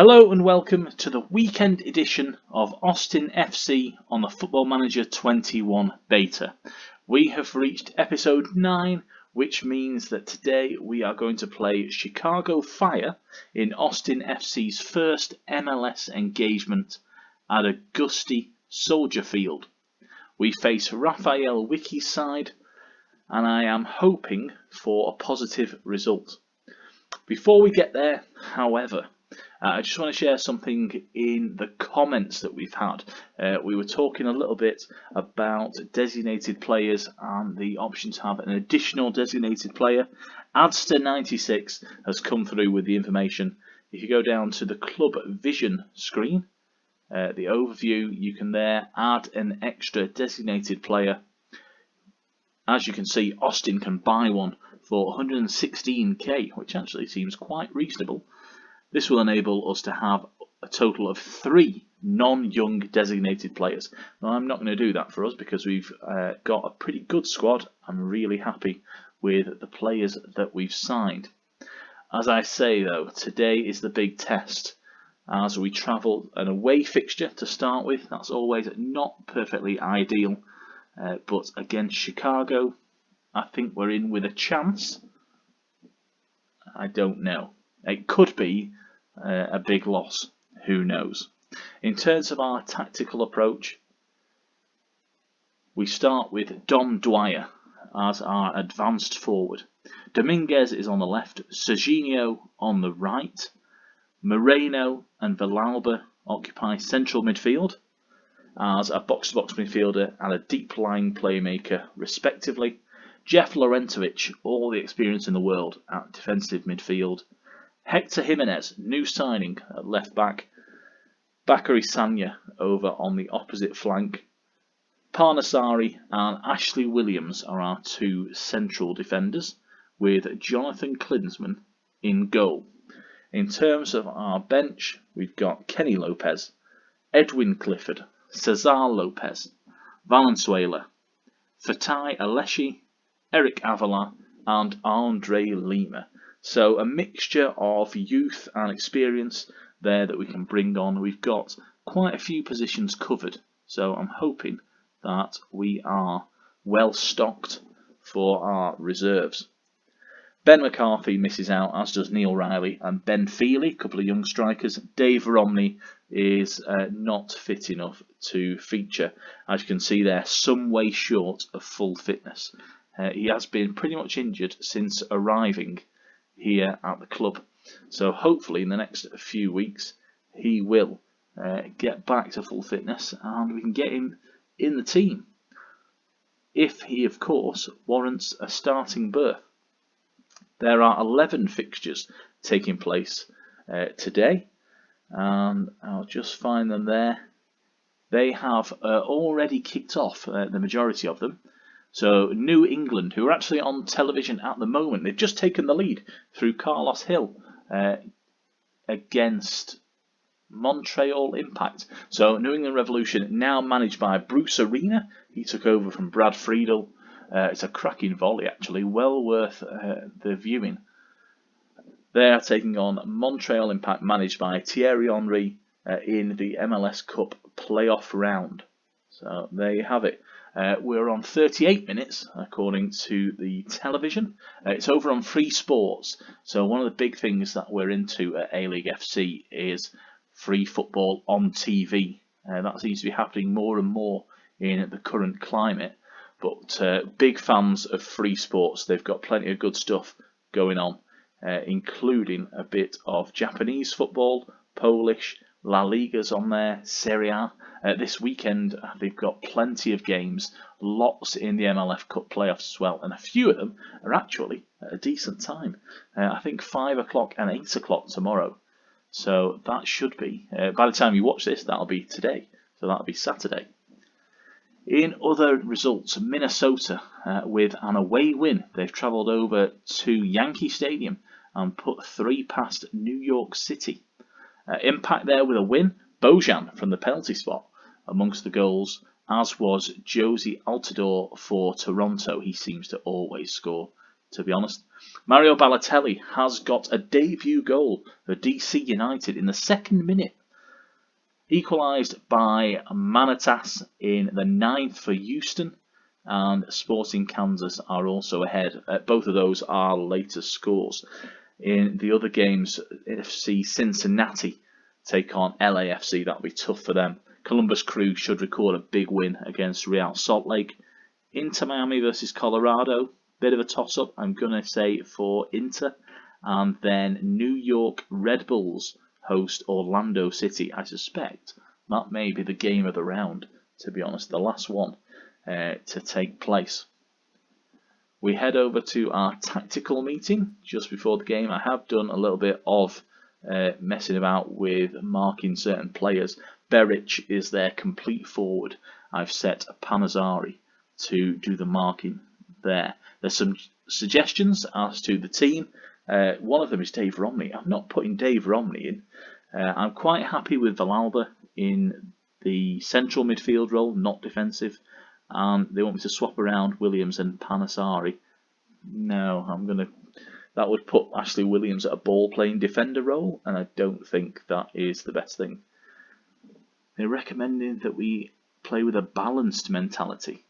Hello and welcome to the weekend edition of Austin FC on the Football Manager 21 beta. We have reached episode 9, which means that today we are going to play Chicago Fire in Austin FC's first MLS engagement at a gusty Soldier Field. We face Raphael Wickie's side and I am hoping for a positive result. Before we get there, however, I just want to share something in the comments that we've had. We were talking a little bit about designated players and the option to have an additional designated player. Adster96 has come through with the information. If you go down to the Club Vision screen, the overview, you can there add an extra designated player. As you can see, Austin can buy one for 116k, which actually seems quite reasonable. This will enable us to have a total of 3 non-young designated players. Now, I'm not going to do that for us because we've got a pretty good squad. I'm really happy with the players that we've signed. As I say though, today is the big test as we travel an away fixture to start with. That's always not perfectly ideal, but against Chicago, I think we're in with a chance. I don't know. It could be a big loss. Who knows? In terms of our tactical approach, we start with Dom Dwyer as our advanced forward. Dominguez is on the left, Serginho on the right, Moreno and Villalba occupy central midfield as a box-to-box midfielder and a deep-lying playmaker respectively. Jeff Laurentowicz, all the experience in the world at defensive midfield. Hector Jimenez, new signing at left back. Bakary Sagna over on the opposite flank. Parnasari and Ashley Williams are our 2 central defenders, with Jonathan Klinsmann in goal. In terms of our bench, we've got Kenny Lopez, Edwin Clifford, Cesar Lopez, Valenzuela, Fatai Aleshi, Eric Avila and Andre Lima. So a mixture of youth and experience there that we can bring on. We've got quite a few positions covered, so I'm hoping that we are well stocked for our reserves. Ben McCarthy misses out, as does Neil Riley and Ben Feely, a couple of young strikers. Dave Romney is not fit enough to feature. As you can see there, some way short of full fitness. He has been pretty much injured since arriving here at the club, so hopefully in the next few weeks he will get back to full fitness and we can get him in the team, if he of course warrants a starting berth. There are 11 fixtures taking place today, and I'll just find them there. They have already kicked off, the majority of them. So New England, who are actually on television at the moment, they've just taken the lead through Carlos Hill against Montreal Impact. So New England Revolution now managed by Bruce Arena. He took over from Brad Friedel. It's a cracking volley actually, well worth the viewing. They are taking on Montreal Impact managed by Thierry Henry in the MLS Cup playoff round. So there you have it. We're on 38 minutes according to the television. It's over on Free Sports. So one of the big things that we're into at A-League FC is free football on TV. That seems to be happening more and more in the current climate. But big fans of Free Sports. They've got plenty of good stuff going on, including a bit of Japanese football, Polish, La Liga's on there, Serie A. This weekend they've got plenty of games, lots in the MLF Cup playoffs as well, and a few of them are actually at a decent time. I think 5 o'clock and 8 o'clock tomorrow. So that should be, by the time you watch this, that'll be today. So that'll be Saturday. In other results, Minnesota with an away win. They've travelled over to Yankee Stadium and put 3 past New York City. Impact there with a win. Bojan from the penalty spot amongst the goals, as was Josie Altidore for Toronto. He seems to always score to be honest. Mario Balotelli has got a debut goal for DC United in the 2nd minute. Equalised by Manatas in the 9th for Houston, and Sporting Kansas are also ahead. Both of those are latest scores. In the other games, FC Cincinnati take on LAFC. That'll be tough for them. Columbus Crew should record a big win against Real Salt Lake. Inter Miami versus Colorado, bit of a toss-up. I'm going to say for Inter. And then New York Red Bulls host Orlando City. I suspect that may be the game of the round, to be honest, the last one to take place. We head over to our tactical meeting just before the game. I have done a little bit of messing about with marking certain players. Beric is their complete forward. I've set Panazari to do the marking there. There's some suggestions as to the team. One of them is Dave Romney. I'm not putting Dave Romney in. I'm quite happy with Villalba in the central midfield role, not defensive. They want me to swap around Williams and Panasari. No, that would put Ashley Williams at a ball-playing defender role, and I don't think that is the best thing. They're recommending that we play with a balanced mentality.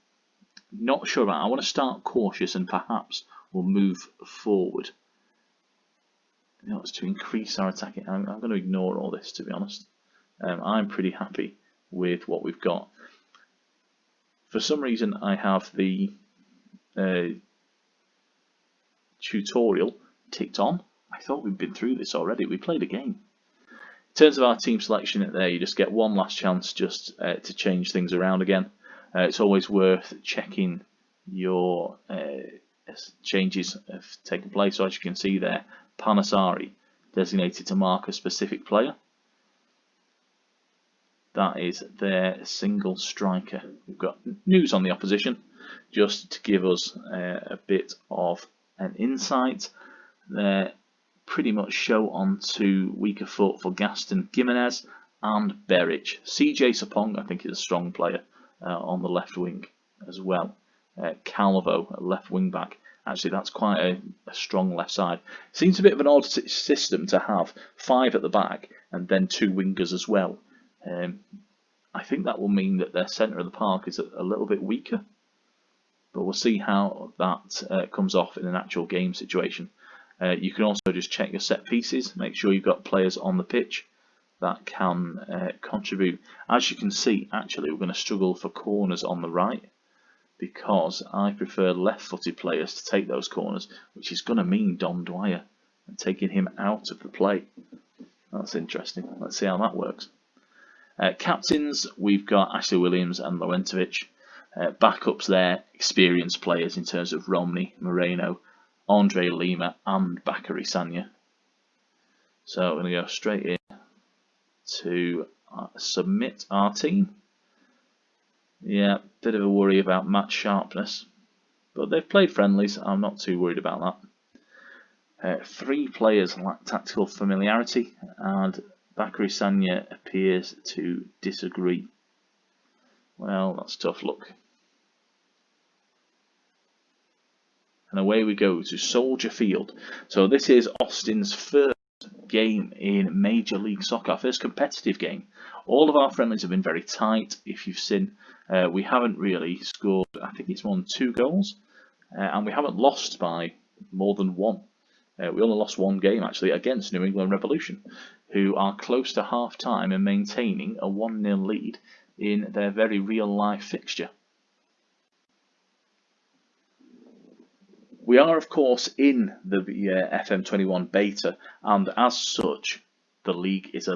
Not sure about it. I want to start cautious and perhaps we'll move forward. It's to increase our attacking. I'm going to ignore all this, to be honest. I'm pretty happy with what we've got. For some reason, I have the tutorial ticked on. I thought we'd been through this already. We played a game. In terms of our team selection there, you just get one last chance just to change things around again. It's always worth checking your changes have taken place. So as you can see there, Panasari designated to mark a specific player. That is their single striker. We've got news on the opposition just to give us a bit of an insight. They're pretty much show on to weaker foot for Gaston Gimenez and Beric. CJ Sapong, I think, is a strong player on the left wing as well. Calvo, a left wing back. Actually, that's quite a strong left side. Seems a bit of an odd system to have 5 at the back and then 2 wingers as well. I think that will mean that their centre of the park is a little bit weaker, but we'll see how that comes off in an actual game situation. You can also just check your set pieces, make sure you've got players on the pitch that can contribute. As you can see, actually, we're going to struggle for corners on the right because I prefer left-footed players to take those corners, which is going to mean Don Dwyer and taking him out of the play. That's interesting. Let's see how that works. Captains, we've got Ashley Williams and Lowentovic. Backups there, experienced players in terms of Romney, Moreno, Andre Lima and Bakary Sagna. So we're going to go straight in to submit our team. Yeah, bit of a worry about match sharpness, but they've played friendlies. I'm not too worried about that. 3 players lack tactical familiarity, and Bakary Sagna appears to disagree. Well, that's tough luck. And away we go to Soldier Field. So this is Austin's first game in Major League Soccer, our first competitive game. All of our friendlies have been very tight. If you've seen, we haven't really scored, I think it's more than 2 goals, and we haven't lost by more than 1. We only lost 1 game actually against New England Revolution, who are close to half time and maintaining a 1-0 lead in their very real life fixture. We are, of course, in the FM21 beta, and as such, the league is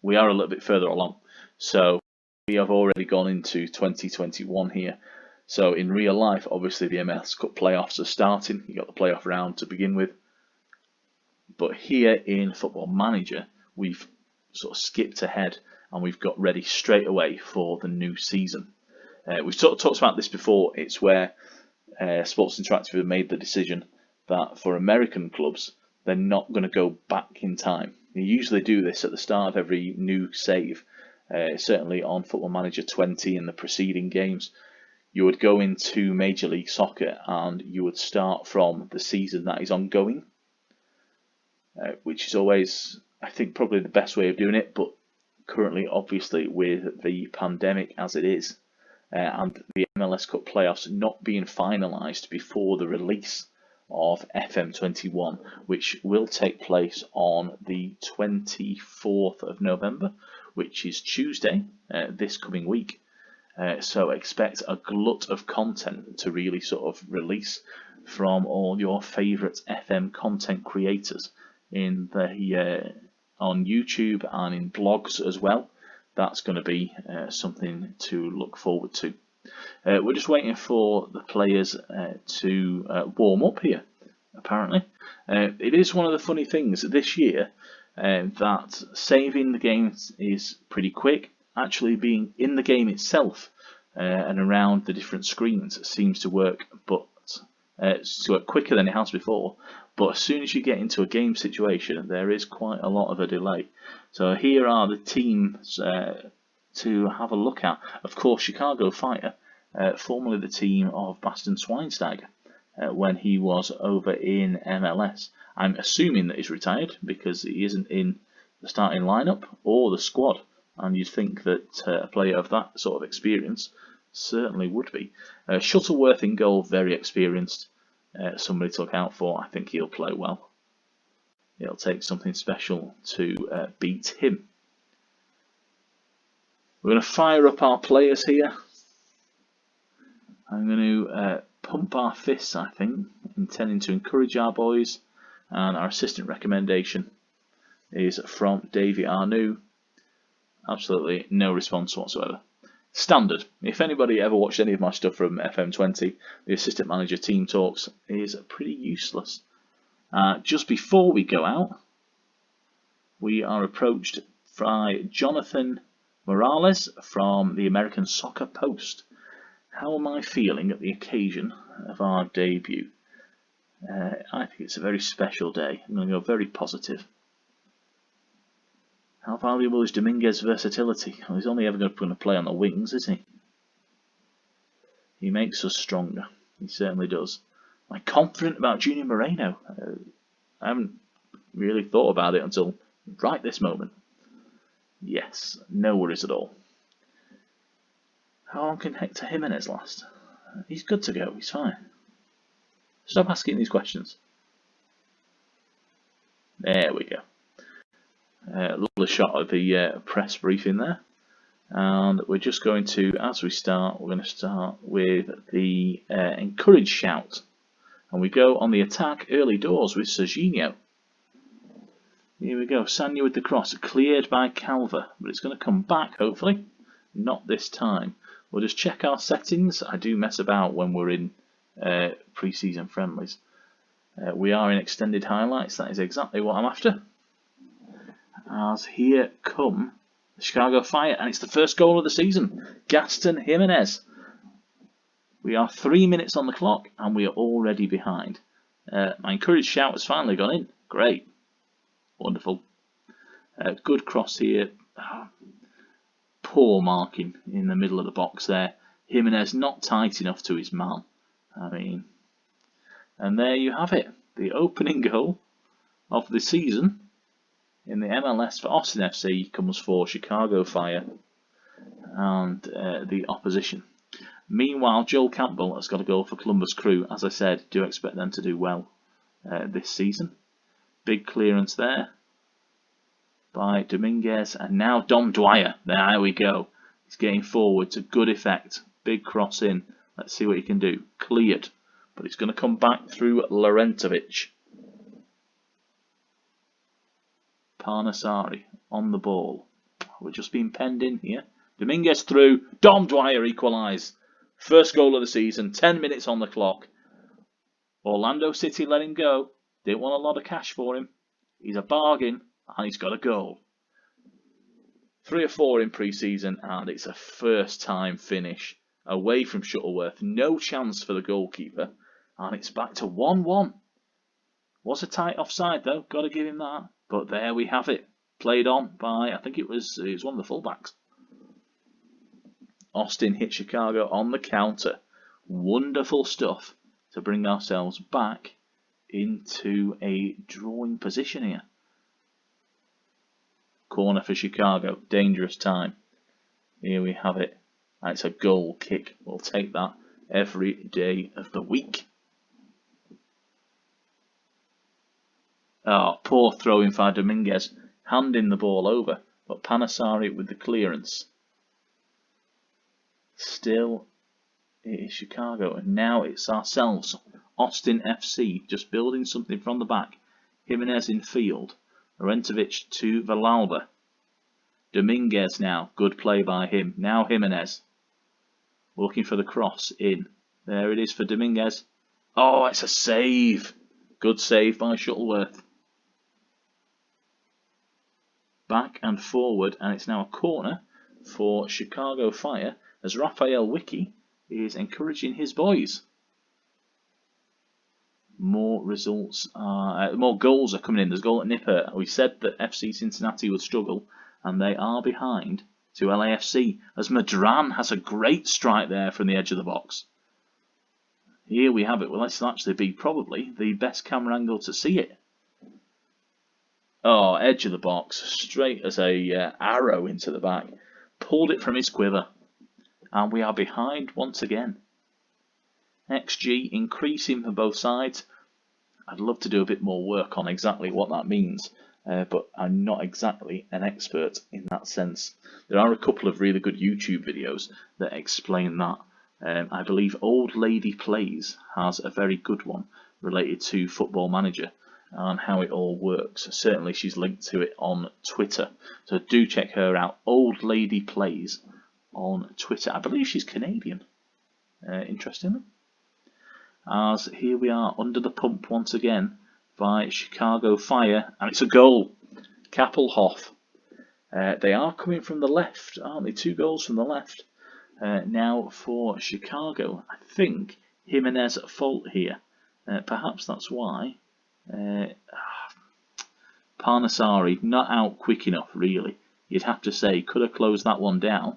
we are a little bit further along. So we have already gone into 2021 here. So in real life, obviously the MLS Cup playoffs are starting. You got the playoff round to begin with. But here in Football Manager, we've sort of skipped ahead and we've got ready straight away for the new season. We've talked about this before. It's where Sports Interactive have made the decision that for American clubs, they're not going to go back in time. They usually do this at the start of every new save, certainly on Football Manager 20 and the preceding games. you would go into Major League Soccer and you would start from the season that is ongoing, which is always, I think, probably the best way of doing it, but currently, obviously, with the pandemic as it is, and the MLS Cup playoffs not being finalised before the release of FM21, which will take place on the 24th of November, which is Tuesday, this coming week. So expect a glut of content to really sort of release from all your favourite FM content creators in the on YouTube and in blogs as well. That's going to be something to look forward to. We're just waiting for the players to warm up here, apparently. It is one of the funny things this year that saving the game is pretty quick. Actually being in the game itself and around the different screens seems to work, but quicker than it has before. But as soon as you get into a game situation, there is quite a lot of a delay. So here are the teams to have a look at. Of course, Chicago Fire, formerly the team of Bastian Schweinsteiger, when he was over in MLS. I'm assuming that he's retired because he isn't in the starting lineup or the squad. And you'd think that a player of that sort of experience certainly would be. Shuttleworth in goal, very experienced. Somebody to look out for. I think he'll play well. It'll take something special to beat him. We're going to fire up our players here. I'm going to pump our fists, I think, intending to encourage our boys. And our assistant recommendation is from Davy Arnoux. Absolutely no response whatsoever. Standard. If anybody ever watched any of my stuff from FM20, the assistant manager team talks is pretty useless. Just before we go out, we are approached by Jonathan Morales from the American Soccer Post. How am I feeling at the occasion of our debut? I think it's a very special day. I'm going to go very positive. How valuable is Dominguez's versatility? Well, he's only ever going to play on the wings, isn't he? He makes us stronger. He certainly does. Am I confident about Junior Moreno? I haven't really thought about it until right this moment. Yes, no worries at all. How long can Hector Jimenez last? He's good to go. He's fine. Stop asking these questions. There we go. Lovely shot of the press briefing there. And we're just going to, as we start, we're going to start with the encourage shout. And we go on the attack early doors with Serginho. Here we go, Sanya with the cross, cleared by Calver, but it's going to come back, hopefully. Not this time. We'll just check our settings. I do mess about when we're in pre-season friendlies. We are in extended highlights, that is exactly what I'm after. As here come the Chicago Fire, and it's the first goal of the season. Gaston Jimenez. We are 3 minutes on the clock, and we are already behind. My encouraged shout has finally gone in. Great. Wonderful. Good cross here. Poor marking in the middle of the box there. Jimenez not tight enough to his man. And there you have it. The opening goal of the season in the MLS for Austin FC comes for Chicago Fire and the opposition. Meanwhile, Joel Campbell has got a goal for Columbus Crew. As I said, do expect them to do well this season. Big clearance there by Dominguez, and now Dom Dwyer. There we go. He's getting forward to good effect. Big cross in. Let's see what he can do. Cleared, but it's going to come back through Larentovic. Parnasari on the ball. We're just being penned in here. Dominguez through. Dom Dwyer equalise. First goal of the season. 10 minutes on the clock. Orlando City let him go. Didn't want a lot of cash for him. He's a bargain, and he's got a goal. 3 or 4 in pre-season, and it's a first-time finish away from Shuttleworth. No chance for the goalkeeper, and it's back to 1-1. Was a tight offside though. Got to give him that. But there we have it. Played on by, I think it was one of the fullbacks. Austin hit Chicago on the counter. Wonderful stuff to bring ourselves back into a drawing position here. Corner for Chicago. Dangerous time. Here we have it. It's a goal kick. We'll take that every day of the week. Oh, poor throw in by Dominguez. Handing the ball over. But Panasari with the clearance. Still, it is Chicago. And now it's ourselves. Austin FC. Just building something from the back. Jimenez in field. Rentovic to Villalba. Dominguez now. Good play by him. Now Jimenez. Looking for the cross in. There it is for Dominguez. Oh, it's a save. Good save by Shuttleworth. Back and forward, and it's now a corner for Chicago Fire as Raphael Wiki is encouraging his boys. More results, more goals are coming in. There's a goal at Nipper. We said that FC Cincinnati would struggle, and they are behind to LAFC as Madran has a great strike there from the edge of the box. Here we have it. Well, this will actually be probably the best camera angle to see it. Oh, edge of the box, straight as a arrow into the back. Pulled it from his quiver. And we are behind once again. XG increasing for both sides. I'd love to do a bit more work on exactly what that means. But I'm not exactly an expert in that sense. There are a couple of really good YouTube videos that explain that. I believe Old Lady Plays has a very good one related to Football Manager and how it all works. Certainly she's linked to it on Twitter, so do check her out. Old Lady Plays on Twitter. I believe she's Canadian, interestingly. As here we are under the pump once again by Chicago Fire, and it's a goal. Kappelhoff. They are coming from the left, aren't they? 2 goals from the left. Now for Chicago, I think Jimenez at fault here. Perhaps that's why. Parnasari not out quick enough, really. You'd have to say, could have closed that one down.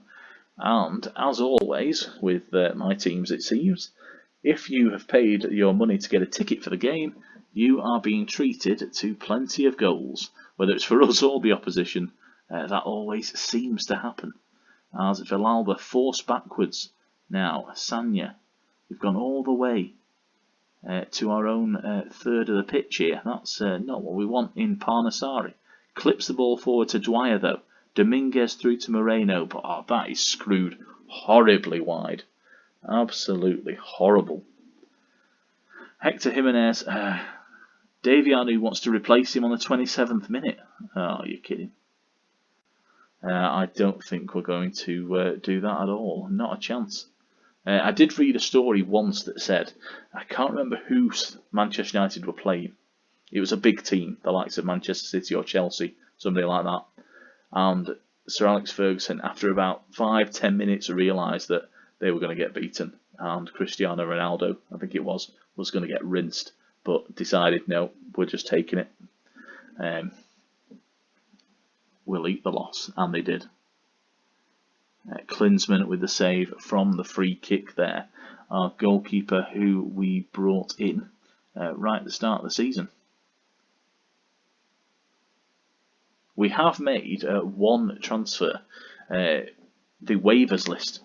And as always with my teams, it seems, if you have paid your money to get a ticket for the game, you are being treated to plenty of goals, whether it's for us or the opposition. That always seems to happen. As Villalba forced backwards. Now Sanya, we've gone all the way to our own third of the pitch here. That's not what we want in Parnasari. Clips the ball forward to Dwyer though. Dominguez through to Moreno, but that is screwed horribly wide. Absolutely horrible. Hector Jimenez. Davianu wants to replace him on the 27th minute. Oh, you're kidding. I don't think we're going to do that at all. Not a chance. I did read a story once that said, I can't remember who Manchester United were playing. It was a big team, the likes of Manchester City or Chelsea, somebody like that. And Sir Alex Ferguson, after about 5-10 minutes, realised that they were going to get beaten. And Cristiano Ronaldo, I think it was going to get rinsed. But decided, no, we're just taking it. We'll eat the loss. And they did. Klinsmann with the save from the free kick there. Our goalkeeper who we brought in right at the start of the season. We have made one transfer. The waivers list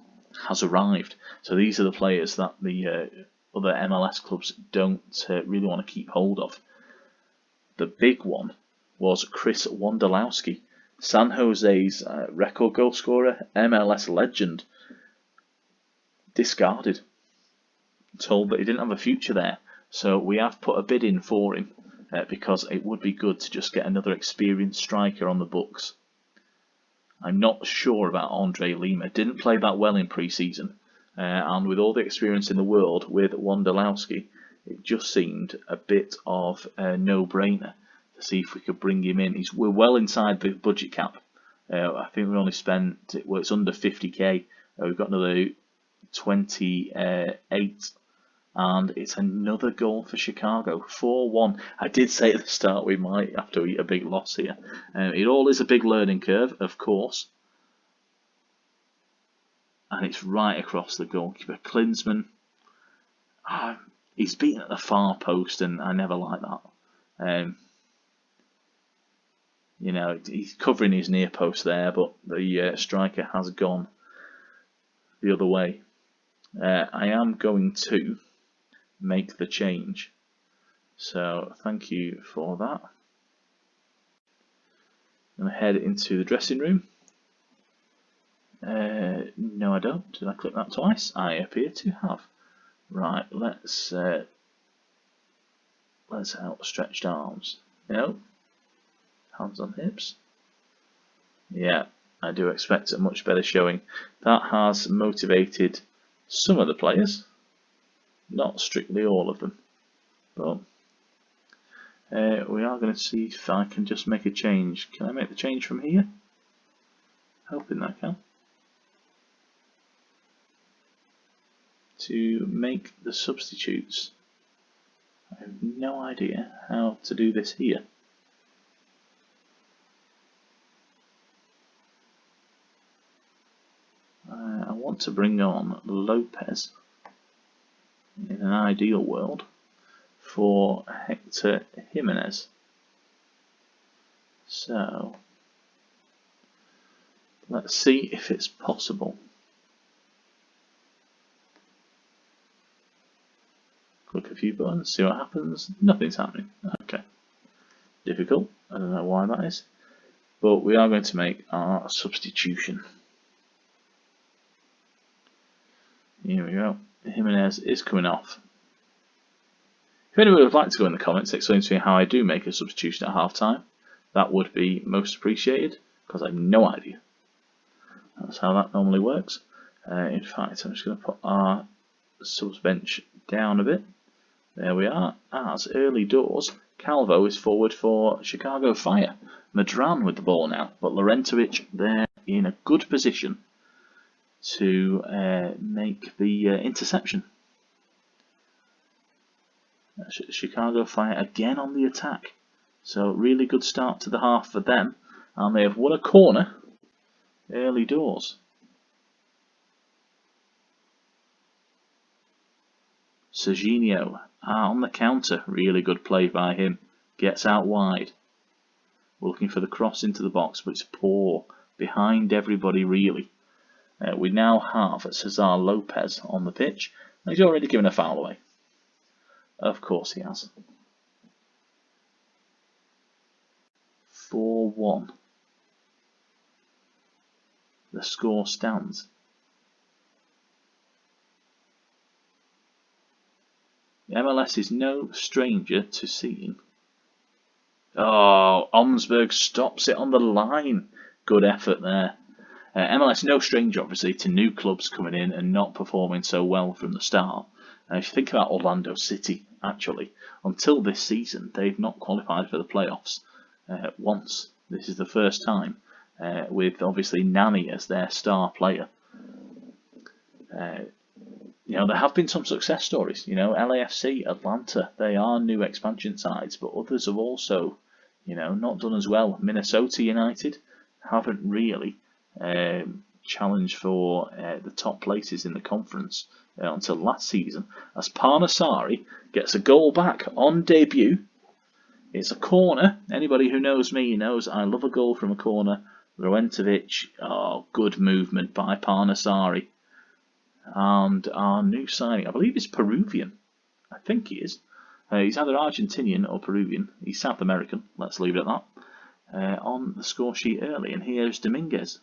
has arrived. So these are the players that the other MLS clubs don't really want to keep hold of. The big one was Chris Wondolowski, San Jose's record goal scorer, MLS legend. Discarded. Told that he didn't have a future there. So we have put a bid in for him because it would be good to just get another experienced striker on the books. I'm not sure about Andre Lima. Didn't play that well in pre-season. And with all the experience in the world with Wondolowski, it just seemed a bit of a no-brainer to see if we could bring him in. We're well inside the budget cap. I think we only spent, well, it's under 50k. We've got another 28, and it's another goal for Chicago. 4-1. I did say at the start we might have to eat a big loss here. It all is a big learning curve, of course. and it's right across the goalkeeper. Klinsmann, he's beaten at the far post, and I never like that. He's covering his near post there, but the striker has gone the other way. I am going to make the change, so thank you for that. I'm going to head into the dressing room. No, I don't. Did I click that twice? I appear to have. Right, let's outstretched arms. No. Hands on hips. Yeah, I do expect a much better showing. That has motivated some of the players, not strictly all of them. But we are going to see if I can just make a change. Can I make the change from here? Hoping I can. To make the substitutes. I have no idea how to do this here. I want to bring on Lopez in an ideal world for Hector Jimenez. So let's see if it's possible. Click a few buttons, see what happens. Nothing's happening. Okay. Difficult. I don't know why that is. But we are going to make our substitution. Here we go. Jimenez is coming off. If anyone would like to go in the comments, explain to me how I do make a substitution at half time, that would be most appreciated, because I have no idea. That's how that normally works. In fact, I'm just going to put our subs bench down a bit. There we are. As early doors, Calvo is forward for Chicago Fire. Madran with the ball now, but Larentovic there in a good position to make the interception. Chicago Fire again on the attack. So really good start to the half for them. And they have won a corner early doors. Serginho on the counter. Really good play by him. Gets out wide. We're looking for the cross into the box, but it's poor. Behind everybody really. We now have Cesar Lopez on the pitch. He's already given a foul away. Of course he has. 4-1. The score stands. The MLS is no stranger to seeing. Oh, Omsberg stops it on the line. Good effort there. MLS no stranger, obviously, to new clubs coming in and not performing so well from the start. If you think about Orlando City, actually, until this season, they've not qualified for the playoffs once. This is the first time, with obviously Nani as their star player. There have been some success stories. LAFC, Atlanta, they are new expansion sides, but others have also, not done as well. Minnesota United haven't really challenged for the top places in the conference until last season, as Parnasari gets a goal back on debut. It's a corner. Anybody who knows me knows I love a goal from a corner. Larentovic, good movement by Parnasari. And our new signing, I believe he's Peruvian. I think he is. He's either Argentinian or Peruvian. He's South American. Let's leave it at that. On the score sheet early, and here's Dominguez.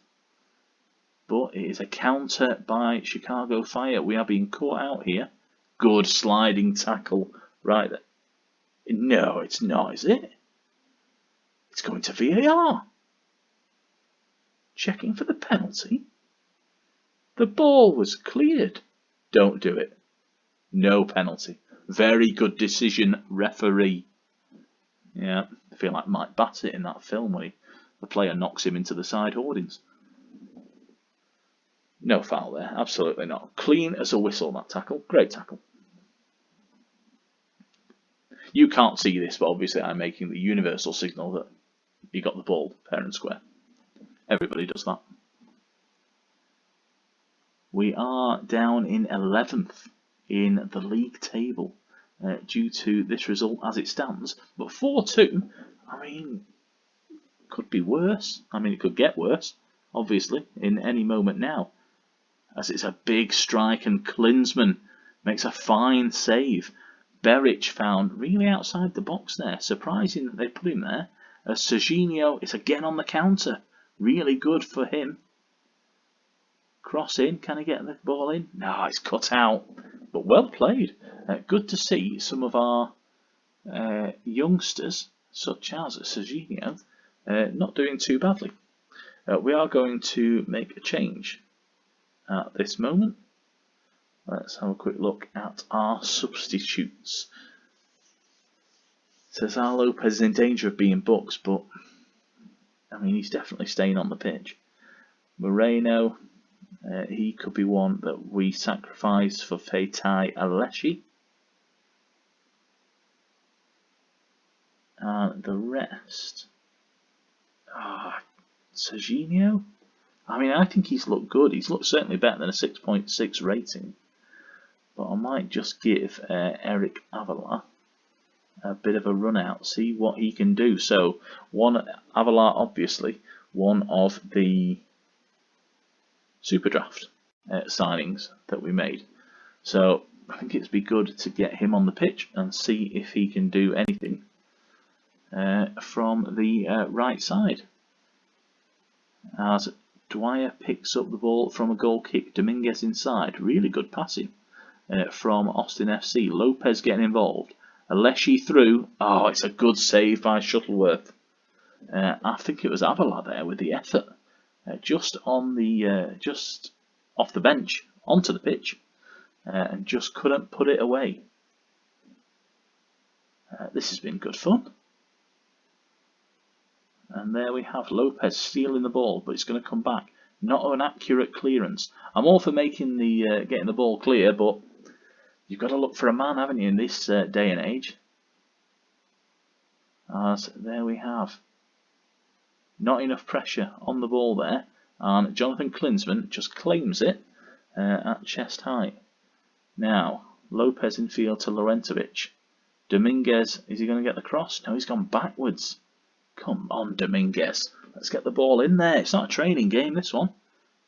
But it is a counter by Chicago Fire. We are being caught out here. Good sliding tackle right there. No, it's not, is it? It's going to VAR. Checking for the penalty. The ball was cleared. Don't do it. No penalty. Very good decision, referee. Yeah, I feel like Mike Bassett in that film when the player knocks him into the side hoardings. No foul there, absolutely not. Clean as a whistle, that tackle. Great tackle. You can't see this, but obviously I'm making the universal signal that he got the ball fair and square. Everybody does that. we are down in 11th in the league table due to this result as it stands. But 4-2, I mean, could be worse. I mean, it could get worse, obviously, in any moment now, as it's a big strike and Klinsmann makes a fine save. Beric found really outside the box there. Surprising that they put him there. As Serginho is again on the counter. Really good for him. Cross in. Can he get the ball in? No, it's cut out. But well played. Good to see some of our youngsters, such as Serginho, not doing too badly. We are going to make a change at this moment. Let's have a quick look at our substitutes. Cesar Lopez is in danger of being booked, but I mean, he's definitely staying on the pitch. Moreno, he could be one that we sacrifice for Feitai Aleshi. And the rest, Serginho. I mean, I think he's looked good. He's looked certainly better than a 6.6 rating. But I might just give Eric Avila a bit of a run out, see what he can do. So, Avila, obviously, one of the Super Draft signings that we made. So, I think it'd be good to get him on the pitch and see if he can do anything from the right side. As Dwyer picks up the ball from a goal kick, Dominguez inside, really good passing from Austin FC. Lopez getting involved. Aleshi through. Oh, it's a good save by Shuttleworth. I think it was Avila there with the effort, just off the bench onto the pitch, and just couldn't put it away. This has been good fun. And there we have Lopez stealing the ball, but it's going to come back. Not an accurate clearance. I'm all for making the getting the ball clear, but you've got to look for a man, haven't you, in this day and age? As there we have. Not enough pressure on the ball there, and Jonathan Klinsmann just claims it at chest height. Now, Lopez in field to Laurentowicz. Dominguez, is he going to get the cross? No, he's gone backwards. Come on, Dominguez. Let's get the ball in there. It's not a training game, this one.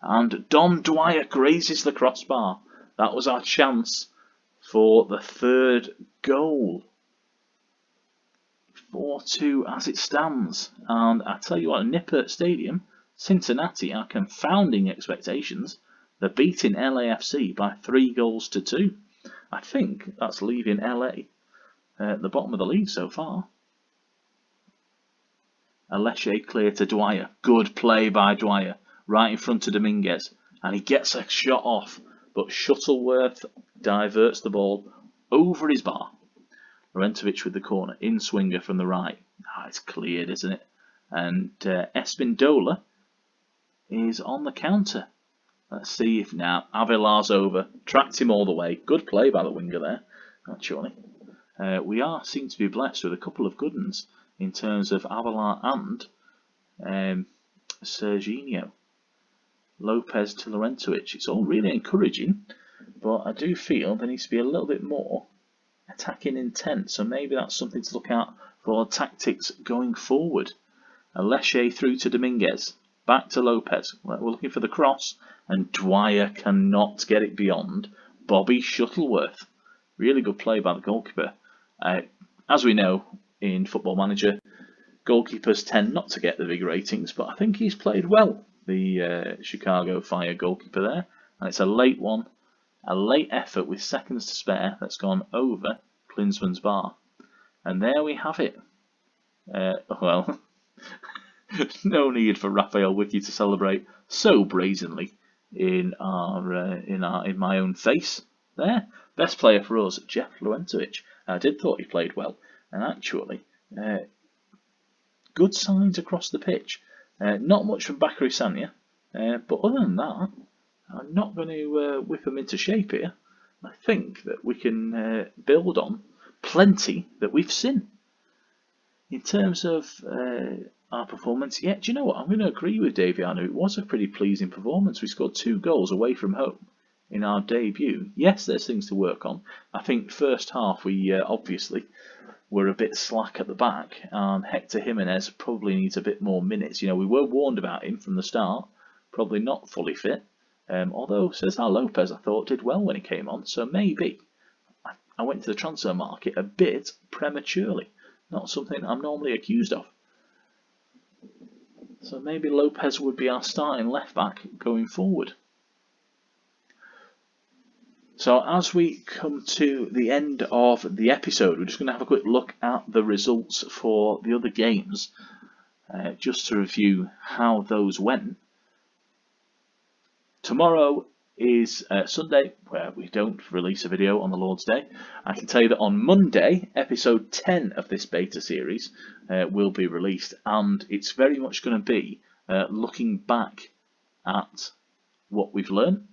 And Dom Dwyer grazes the crossbar. That was our chance for the third goal. 4-2 as it stands. And I tell you what, Nippert Stadium, Cincinnati are confounding expectations. They're beating LAFC by 3-2. I think that's leaving LA at the bottom of the league so far. Aleshi clear to Dwyer. Good play by Dwyer. Right in front of Dominguez. And he gets a shot off. But Shuttleworth diverts the ball over his bar. Laurentowicz with the corner. In swinger from the right. It's cleared, isn't it? And Espindola is on the counter. Let's see if now Avilar's over. Tracked him all the way. Good play by the winger there, actually. We seem to be blessed with a couple of good ones in terms of Avilar and Serginho. Lopez to Laurentowicz. It's all really encouraging, but I do feel there needs to be a little bit more attacking intent, so maybe that's something to look out for tactics going forward. Aleshi through to Dominguez. Back to Lopez. We're looking for the cross, and Dwyer cannot get it beyond Bobby Shuttleworth. Really good play by the goalkeeper. As we know, in Football Manager, goalkeepers tend not to get the big ratings, but I think he's played well, the Chicago Fire goalkeeper there. And it's a late one, a late effort with seconds to spare that's gone over Klinsmann's bar. And there we have it. Well, no need for Raphael Wiki to celebrate so brazenly in my own face there. Best player for us, Jeff Laurentowicz. I did thought he played well. And actually, good signs across the pitch. Not much from Bakary Sagna, but other than that, I'm not going to whip him into shape here. I think that we can build on plenty that we've seen. In terms of our performance, yeah, do you know what? I'm going to agree with Daviano. It was a pretty pleasing performance. We scored 2 goals away from home in our debut. Yes, there's things to work on. I think first half we obviously were a bit slack at the back, and Hector Jimenez probably needs a bit more minutes. We were warned about him from the start, probably not fully fit. Although Cesar Lopez, I thought, did well when he came on, so maybe I went to the transfer market a bit prematurely. Not something I'm normally accused of. So maybe Lopez would be our starting left back going forward. So as we come to the end of the episode, we're just going to have a quick look at the results for the other games, just to review how those went. Tomorrow is Sunday, where we don't release a video on the Lord's Day. I can tell you that on Monday, episode 10 of this beta series will be released, and it's very much going to be looking back at what we've learned.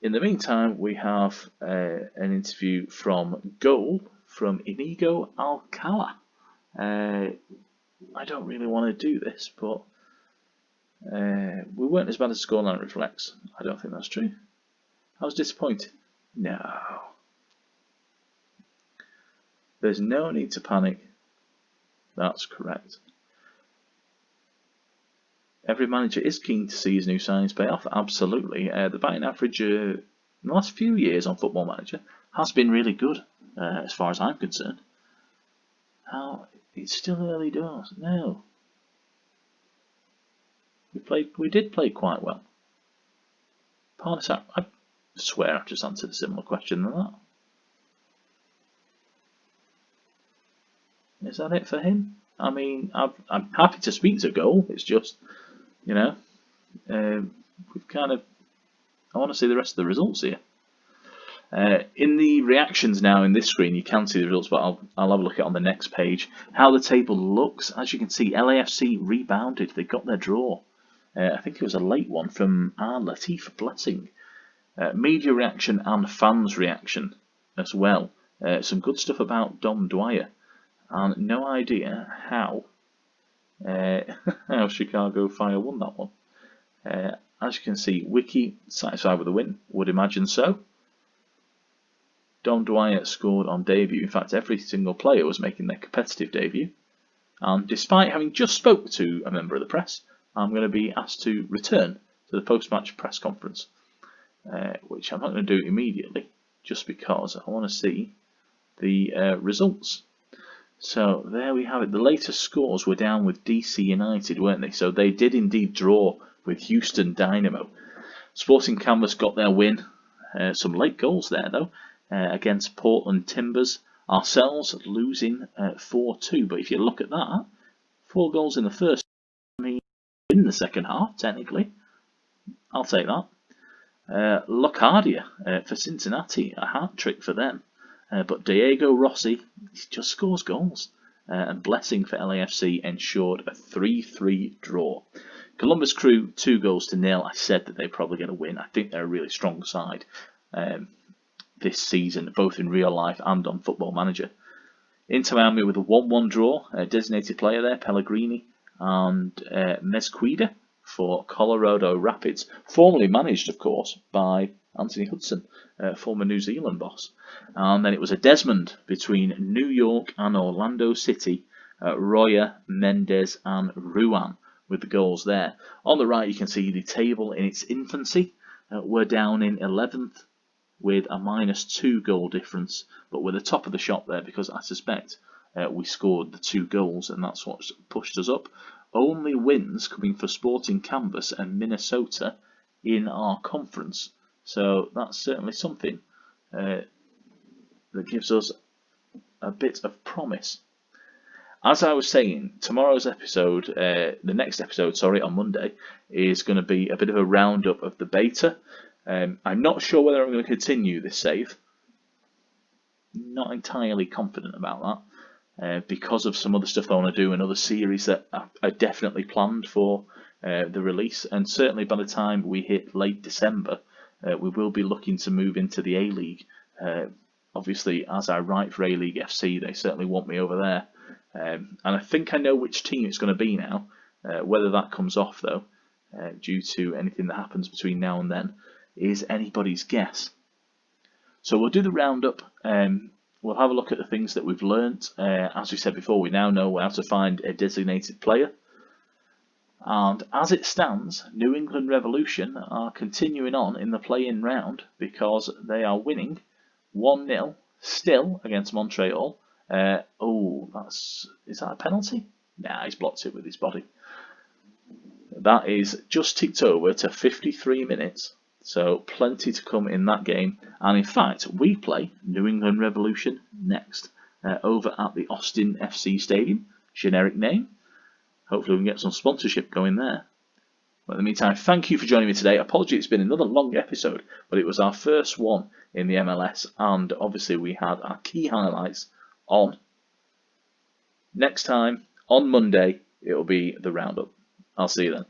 In the meantime, we have an interview from Goal from Inigo Alcala. I don't really want to do this, but we weren't as bad as scoreline reflects. I don't think that's true. I was disappointed. No. There's no need to panic. That's correct. Every manager is keen to see his new signings pay off. Absolutely. The batting average in the last few years on Football Manager has been really good, as far as I'm concerned. Now, it's still early doors. No. We did play quite well. Parnasar, I swear I've just answered a similar question than that. Is that it for him? I mean, I'm happy to speak to Goal. It's just, we've kind of. I want to see the rest of the results here. In the reactions now in this screen, you can see the results, but I'll have a look at it on the next page. How the table looks. As you can see, LAFC rebounded. They got their draw. I think it was a late one from Latif Blessing. Media reaction and fans reaction as well. Some good stuff about Dom Dwyer. And no idea how Chicago Fire won that one. As you can see, Wiki satisfied with the win. Would imagine so. Dom Dwyer scored on debut. In fact, every single player was making their competitive debut. And despite having just spoke to a member of the press, I'm going to be asked to return to the post-match press conference, which I'm not going to do immediately, just because I want to see the results. So there we have it. The latest scores were down with DC United, weren't they? So they did indeed draw with Houston Dynamo. Sporting Canvas got their win. Some late goals there, though, against Portland Timbers. Ourselves losing 4-2. But if you look at that, 4 goals in the first, I mean, in the second half, technically. I'll take that. Locadia for Cincinnati, a hat trick for them. But Diego Rossi just scores goals. And Blessing for LAFC ensured a 3-3 draw. Columbus Crew 2-0. I said that they're probably going to win. I think they're a really strong side this season, both in real life and on Football Manager. Inter Miami with a 1-1 draw. Designated player there, Pellegrini, and Mezquida for Colorado Rapids, formerly managed, of course, by Anthony Hudson, former New Zealand boss. And then it was a Desmond between New York and Orlando City, Roya, Mendez and Ruan with the goals there. On the right you can see the table in its infancy. We're down in 11th with a -2 goal difference, but we're the top of the shop there because I suspect we scored the 2 goals and that's what's pushed us up. Only wins coming for Sporting Canvas and Minnesota in our conference. So that's certainly something that gives us a bit of promise. As I was saying, tomorrow's episode, the next episode, on Monday, is going to be a bit of a roundup of the beta. I'm not sure whether I'm going to continue this save. Not entirely confident about that, because of some other stuff I want to do and other series that are definitely planned for the release. And certainly by the time we hit late December, we will be looking to move into the A-League. Obviously, as I write for A-League FC, they certainly want me over there. And I think I know which team it's going to be now. Whether that comes off, though, due to anything that happens between now and then, is anybody's guess. So we'll do the roundup. We'll have a look at the things that we've learnt. As we said before, we now know how to find a designated player. And as it stands, New England Revolution are continuing on in the play-in round because they are winning 1-0 still against Montreal. Is that a penalty? Nah, he's blocked it with his body. That is just ticked over to 53 minutes, so plenty to come in that game. And in fact, we play New England Revolution next over at the Austin FC Stadium. Generic name. Hopefully we can get some sponsorship going there. But in the meantime, thank you for joining me today. Apologies, it's been another long episode, but it was our first one in the MLS, and obviously we had our key highlights on. Next time, on Monday, it'll be the roundup. I'll see you then.